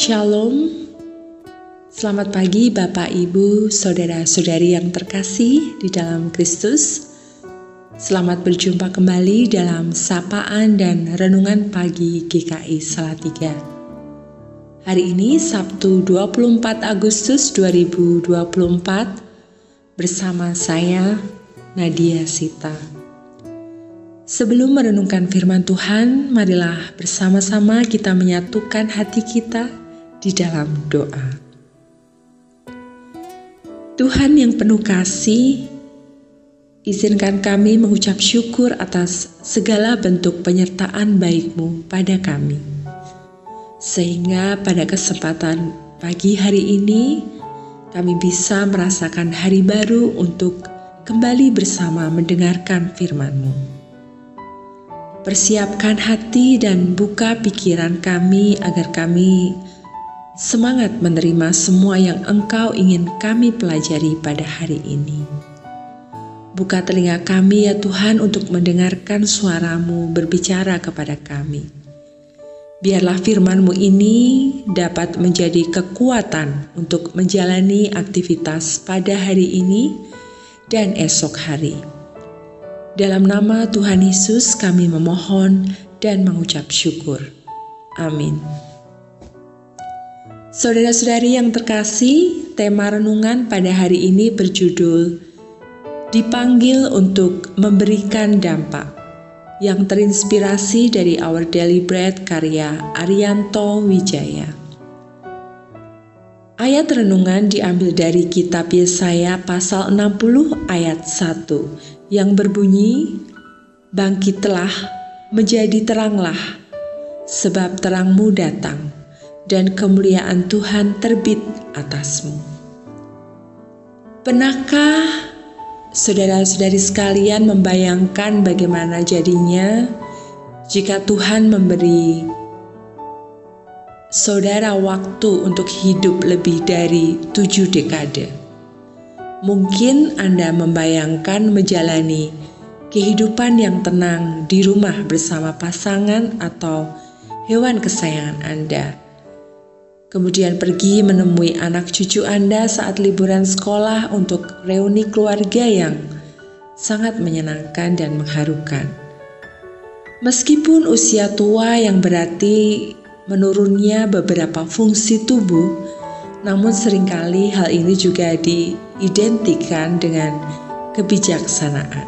Shalom, selamat pagi Bapak, Ibu, Saudara-saudari yang terkasih di dalam Kristus. Selamat berjumpa kembali dalam Sapaan dan Renungan Pagi GKI Salatiga. Hari ini Sabtu 24 Agustus 2024 bersama saya Nadia Sita. Sebelum merenungkan firman Tuhan, marilah bersama-sama kita menyatukan hati kita di dalam doa. Tuhan yang penuh kasih, izinkan kami mengucap syukur atas segala bentuk penyertaan baik-Mu pada kami. Sehingga pada kesempatan pagi hari ini, kami bisa merasakan hari baru untuk kembali bersama mendengarkan firman-Mu. Persiapkan hati dan buka pikiran kami agar kami semangat menerima semua yang Engkau ingin kami pelajari pada hari ini. Buka telinga kami ya Tuhan untuk mendengarkan suara-Mu berbicara kepada kami. Biarlah firman-Mu ini dapat menjadi kekuatan untuk menjalani aktivitas pada hari ini dan esok hari. Dalam nama Tuhan Yesus kami memohon dan mengucap syukur. Amin. Saudara-saudari yang terkasih, tema renungan pada hari ini berjudul Dipanggil untuk Memberikan Dampak, yang terinspirasi dari Our Daily Bread karya Arianto Wijaya. Ayat renungan diambil dari kitab Yesaya pasal 60 ayat 1 yang berbunyi, "Bangkitlah, menjadi teranglah, sebab terangmu datang, dan kemuliaan Tuhan terbit atasmu." Pernahkah saudara-saudari sekalian membayangkan bagaimana jadinya jika Tuhan memberi saudara waktu untuk hidup lebih dari 7 dekade? Mungkin Anda membayangkan menjalani kehidupan yang tenang di rumah bersama pasangan atau hewan kesayangan Anda. Kemudian pergi menemui anak cucu Anda saat liburan sekolah untuk reuni keluarga yang sangat menyenangkan dan mengharukan. Meskipun usia tua yang berarti menurunnya beberapa fungsi tubuh, namun seringkali hal ini juga diidentikan dengan kebijaksanaan.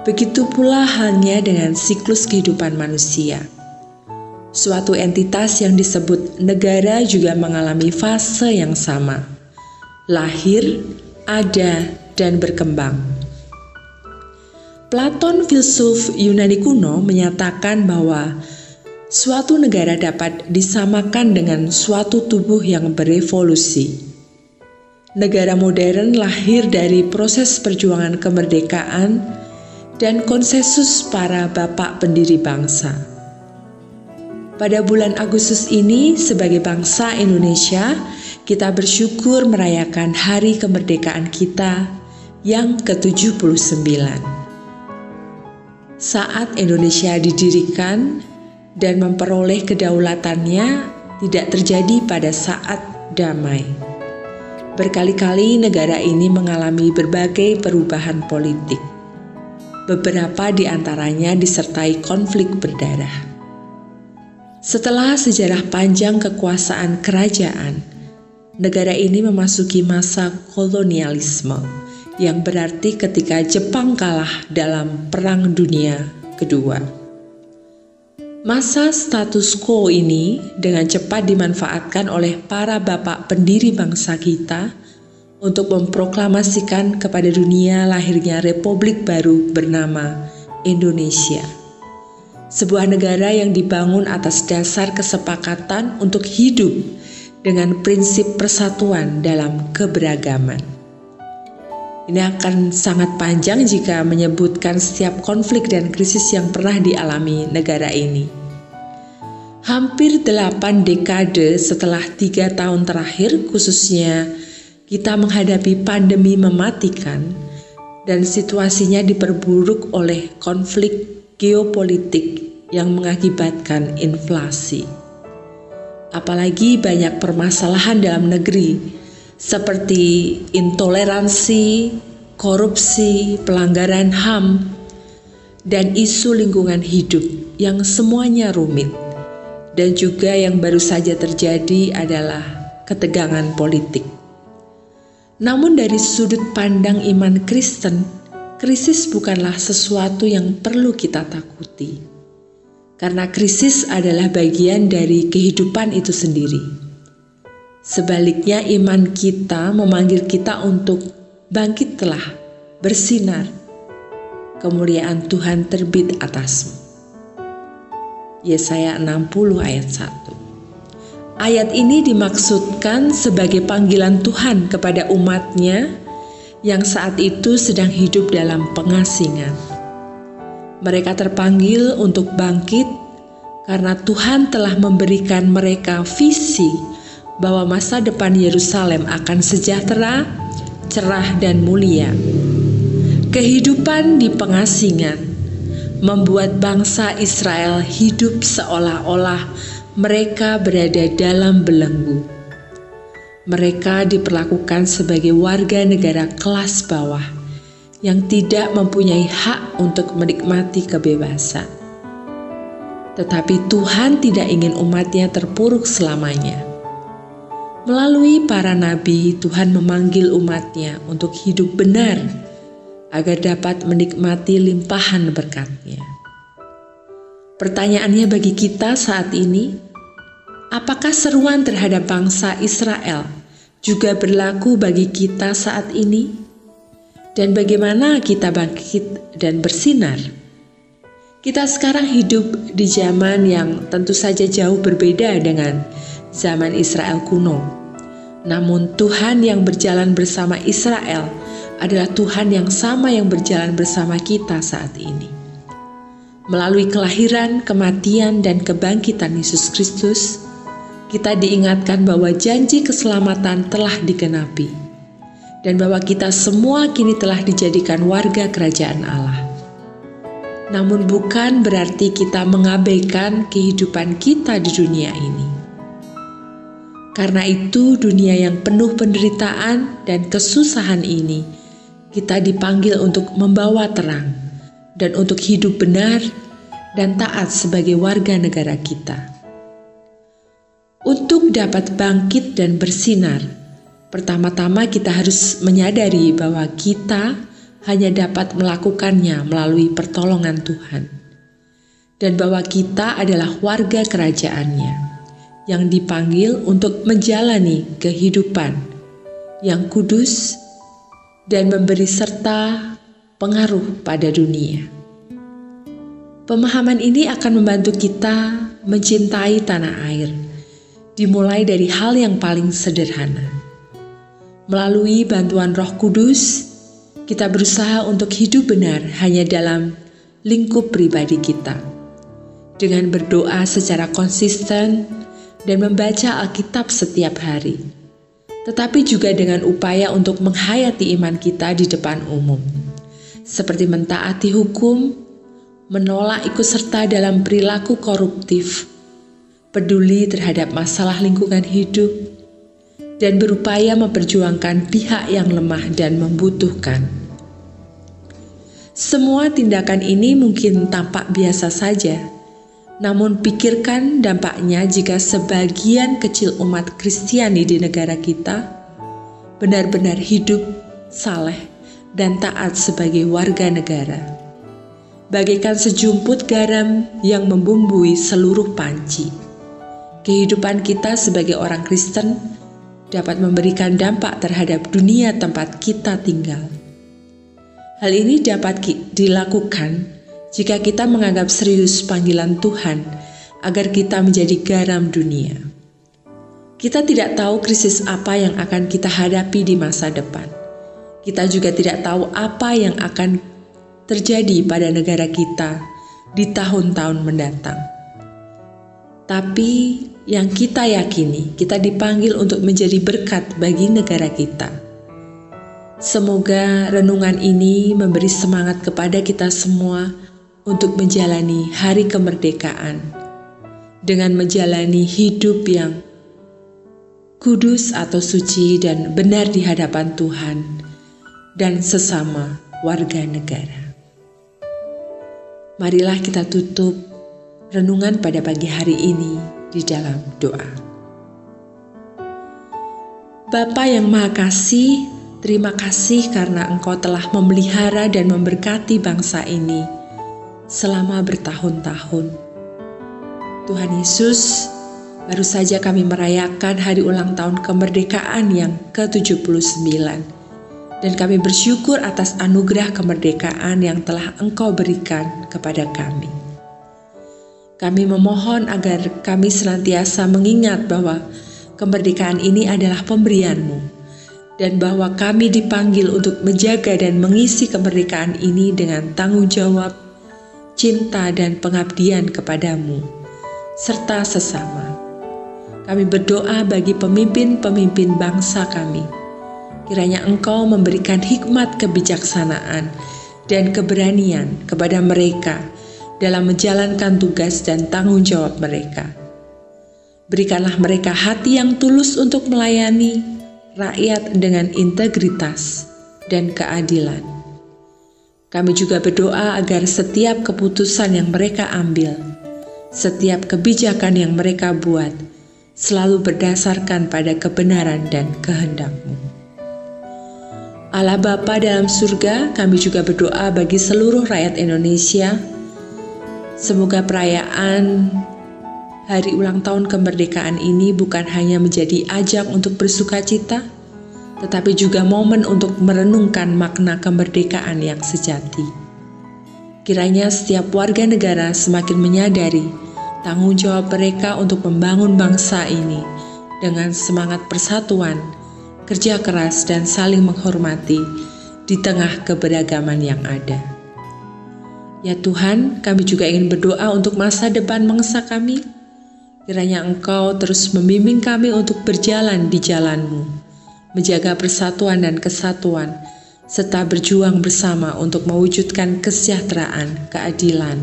Begitu pula halnya dengan siklus kehidupan manusia. Suatu entitas yang disebut negara juga mengalami fase yang sama, lahir, ada, dan berkembang. Platon, filsuf Yunani kuno, menyatakan bahwa suatu negara dapat disamakan dengan suatu tubuh yang berevolusi. Negara modern lahir dari proses perjuangan kemerdekaan dan konsensus para bapak pendiri bangsa. Pada bulan Agustus ini, sebagai bangsa Indonesia, kita bersyukur merayakan hari kemerdekaan kita yang ke-79. Saat Indonesia didirikan dan memperoleh kedaulatannya tidak terjadi pada saat damai. Berkali-kali negara ini mengalami berbagai perubahan politik. Beberapa di antaranya disertai konflik berdarah. Setelah sejarah panjang kekuasaan kerajaan, negara ini memasuki masa kolonialisme, yang berarti ketika Jepang kalah dalam Perang Dunia Kedua. Masa status quo ini dengan cepat dimanfaatkan oleh para bapak pendiri bangsa kita untuk memproklamasikan kepada dunia lahirnya Republik baru bernama Indonesia. Sebuah negara yang dibangun atas dasar kesepakatan untuk hidup dengan prinsip persatuan dalam keberagaman. Ini akan sangat panjang jika menyebutkan setiap konflik dan krisis yang pernah dialami negara ini. Hampir 8 dekade setelah 3 tahun terakhir, khususnya kita menghadapi pandemi mematikan dan situasinya diperburuk oleh konflik geopolitik yang mengakibatkan inflasi. Apalagi banyak permasalahan dalam negeri seperti intoleransi, korupsi, pelanggaran HAM, dan isu lingkungan hidup yang semuanya rumit. Dan juga yang baru saja terjadi adalah ketegangan politik. Namun dari sudut pandang iman Kristen, krisis bukanlah sesuatu yang perlu kita takuti. Karena krisis adalah bagian dari kehidupan itu sendiri. Sebaliknya iman kita memanggil kita untuk bangkitlah, bersinar. Kemuliaan Tuhan terbit atasmu. Yesaya 60 ayat 1. Ayat ini dimaksudkan sebagai panggilan Tuhan kepada umat-Nya yang saat itu sedang hidup dalam pengasingan. Mereka terpanggil untuk bangkit karena Tuhan telah memberikan mereka visi bahwa masa depan Yerusalem akan sejahtera, cerah, dan mulia. Kehidupan di pengasingan membuat bangsa Israel hidup seolah-olah mereka berada dalam belenggu. Mereka diperlakukan sebagai warga negara kelas bawah yang tidak mempunyai hak untuk menikmati kebebasan. Tetapi Tuhan tidak ingin umat-Nya terpuruk selamanya. Melalui para nabi, Tuhan memanggil umat-Nya untuk hidup benar agar dapat menikmati limpahan berkat-Nya. Pertanyaannya bagi kita saat ini, apakah seruan terhadap bangsa Israel juga berlaku bagi kita saat ini? Dan bagaimana kita bangkit dan bersinar? Kita sekarang hidup di zaman yang tentu saja jauh berbeda dengan zaman Israel kuno. Namun Tuhan yang berjalan bersama Israel adalah Tuhan yang sama yang berjalan bersama kita saat ini. Melalui kelahiran, kematian, dan kebangkitan Yesus Kristus, kita diingatkan bahwa janji keselamatan telah digenapi, dan bahwa kita semua kini telah dijadikan warga kerajaan Allah. Namun bukan berarti kita mengabaikan kehidupan kita di dunia ini. Karena itu dunia yang penuh penderitaan dan kesusahan ini, kita dipanggil untuk membawa terang dan untuk hidup benar dan taat sebagai warga negara kita. Untuk dapat bangkit dan bersinar, pertama-tama kita harus menyadari bahwa kita hanya dapat melakukannya melalui pertolongan Tuhan, dan bahwa kita adalah warga kerajaannya yang dipanggil untuk menjalani kehidupan yang kudus dan memberi serta pengaruh pada dunia. Pemahaman ini akan membantu kita mencintai tanah air, dimulai dari hal yang paling sederhana. Melalui bantuan Roh Kudus, kita berusaha untuk hidup benar hanya dalam lingkup pribadi kita, dengan berdoa secara konsisten dan membaca Alkitab setiap hari, tetapi juga dengan upaya untuk menghayati iman kita di depan umum, seperti mentaati hukum, menolak ikut serta dalam perilaku koruptif, peduli terhadap masalah lingkungan hidup, dan berupaya memperjuangkan pihak yang lemah dan membutuhkan. Semua tindakan ini mungkin tampak biasa saja, namun pikirkan dampaknya jika sebagian kecil umat Kristiani di negara kita benar-benar hidup saleh dan taat sebagai warga negara. Bagaikan sejumput garam yang membumbui seluruh panci. Kehidupan kita sebagai orang Kristen dapat memberikan dampak terhadap dunia tempat kita tinggal. Hal ini dapat dilakukan jika kita menganggap serius panggilan Tuhan agar kita menjadi garam dunia. Kita tidak tahu krisis apa yang akan kita hadapi di masa depan. Kita juga tidak tahu apa yang akan terjadi pada negara kita di tahun-tahun mendatang. Tapi yang kita yakini, kita dipanggil untuk menjadi berkat bagi negara kita. Semoga renungan ini memberi semangat kepada kita semua untuk menjalani hari kemerdekaan dengan menjalani hidup yang kudus atau suci dan benar di hadapan Tuhan dan sesama warga negara. Marilah kita tutup renungan pada pagi hari ini di dalam doa. Bapa yang Maha Kasih, terima kasih karena Engkau telah memelihara dan memberkati bangsa ini selama bertahun-tahun. Tuhan Yesus, baru saja kami merayakan hari ulang tahun kemerdekaan yang ke-79. Dan kami bersyukur atas anugerah kemerdekaan yang telah Engkau berikan kepada kami. Kami memohon agar kami senantiasa mengingat bahwa kemerdekaan ini adalah pemberian-Mu, dan bahwa kami dipanggil untuk menjaga dan mengisi kemerdekaan ini dengan tanggung jawab, cinta dan pengabdian kepada-Mu, serta sesama. Kami berdoa bagi pemimpin-pemimpin bangsa kami. Kiranya Engkau memberikan hikmat kebijaksanaan dan keberanian kepada mereka dalam menjalankan tugas dan tanggung jawab mereka. Berikanlah mereka hati yang tulus untuk melayani rakyat dengan integritas dan keadilan. Kami juga berdoa agar setiap keputusan yang mereka ambil, setiap kebijakan yang mereka buat, selalu berdasarkan pada kebenaran dan kehendak-Mu. Allah Bapa dalam surga, kami juga berdoa bagi seluruh rakyat Indonesia. Semoga perayaan hari ulang tahun kemerdekaan ini bukan hanya menjadi ajang untuk bersukacita, tetapi juga momen untuk merenungkan makna kemerdekaan yang sejati. Kiranya setiap warga negara semakin menyadari tanggung jawab mereka untuk membangun bangsa ini dengan semangat persatuan, kerja keras dan saling menghormati di tengah keberagaman yang ada. Ya Tuhan, kami juga ingin berdoa untuk masa depan bangsa kami. Kiranya Engkau terus membimbing kami untuk berjalan di jalan-Mu, menjaga persatuan dan kesatuan, serta berjuang bersama untuk mewujudkan kesejahteraan, keadilan,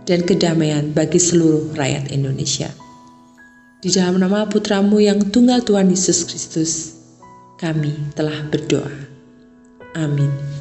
dan kedamaian bagi seluruh rakyat Indonesia. Di dalam nama Putra-Mu yang tunggal Tuhan Yesus Kristus, kami telah berdoa. Amin.